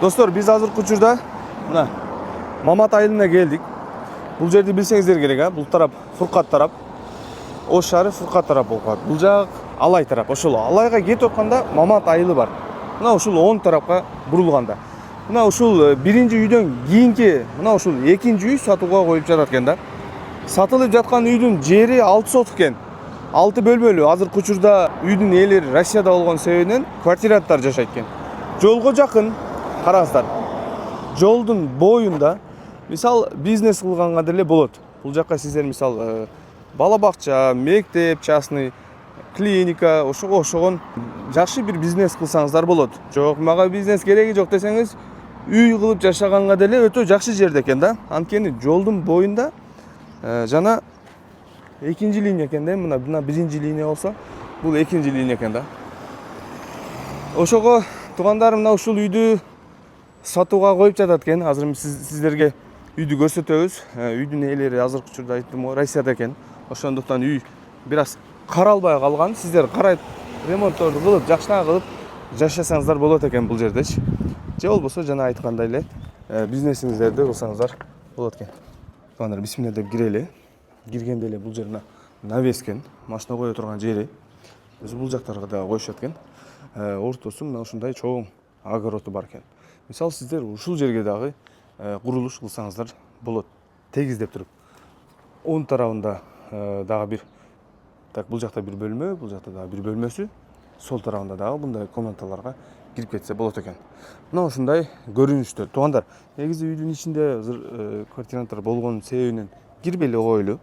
Достор, biz азыркы учурда мына Мамат айылына келдик. Бул жерди билсеңиздер керек, а? Бул тарап Фуркат тарап. Ош шаары Фуркат тарап болуп калат. Бул жак Алай тарап. Ошол Алайга кетип атканда Мамат айылы бар. Мына ушул оң тарапка бурулганда. Мына ушул биринчи үйдөн кийинки, мына ушул экинчи үй сатууга коюлуп жатат экен да. Сатылып жаткан үйдүн жери 6 соток экен. 6 бөлмөлүү. Азыркы учурда үйдүн ээлери Россияда болгон себебинен квартиранттар жашайт экен. Жолго жакын, караңыздар. Жолдун боюнда мисал бизнес кылганга деле болот. Бул жакка сиздер мисал бала бакча, мектеп, частный клиника ошого окшогон жакшы бир бизнес кылсаңыздар болот. Жок, мага бизнес кереги жок десеңиз, үй кылып жашаганга деле өтө жакшы жерде экен да. Анткени жолдун боюнда жана экинчи линия экен да. Мына биринчи линия болсо, бул экинчи линия экен да. Ошого туугандар мына ушул үйдү сатууга коюп жатат экен. Азыр сиздерге үйдү көрсөтөбүз. Үйдүн ээлери азыркы учурда айттым го Россияда экен. Ошондуктан үй бир аз каралбай калган. Сиздер карайт ремонтторду кылып, жакшына кылып жашасаңыздар болот экен бул жердечи. Же болбосо жана айткандай эле бизнесиңиздерди кылсаңыздар болот экен. Туугандар, бисмилля деп кирели. Киргенде эле бул жерне навес экен. Машина кое турган жери. Өзү бул жактарга да коюшат экен. Ортосу мына ушундай чоң огороду бар экен. Мисалы сиздер ушул жерге дагы курулуш кылсаңыздар болот. Тегиздеп туруп. Оң тарабында дагы бир, так бул жакта бир бөлмө, бул жакта дагы бир бөлмөсү, сол тарабында дагы мындай комнаталарга кирип кетсе болот экен. Мына ушундай көрүнүштөр. Туугандар, негизи үйдүн ичинде квартиранттар болгон себебинен кирбей эле коелу.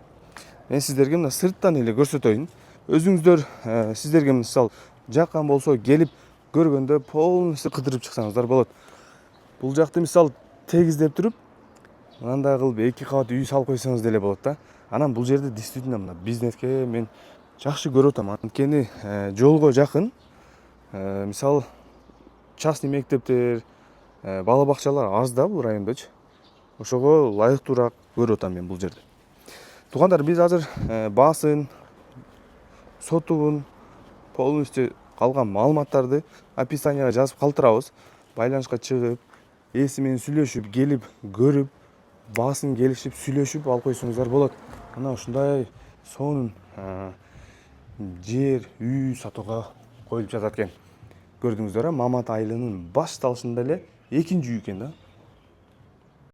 Мен сиздерге мына сырттан эле көрсөтөйүн. Өзүңүздөр сиздерге мисал жаккан болсо келип көргөндө полностью кыдырып чыксаңыздар болот. Бул жакты мисал тегиздеп туруп, мындай кылып 2 кабат үй салып койсоңуз деле болот да. Анан бул жерде действительно мына бизнеске мен жакшы көрүп атам. Анткени жолго жакын, мисал частный мектептер, бала бакчалар аз да бул райондочу. Ошого ылайыктуураак көрүп атам мен бул жерде. Туугандар, биз азыр баасын, сотуун, полностью калган маалыматтарды описанияга жазып калтырабыз. Байланышка чыгып, ээси менен сүйлөшүп, келип көрүп, баасын келишип, сүйлөшүп алып койсоңуздар болот. Мына ушундай сонун жер, үй сатууга коюлуп жатат экен. Көрдүңүздөр, Мамат айылынын башталышында эле экинчи үй экен да.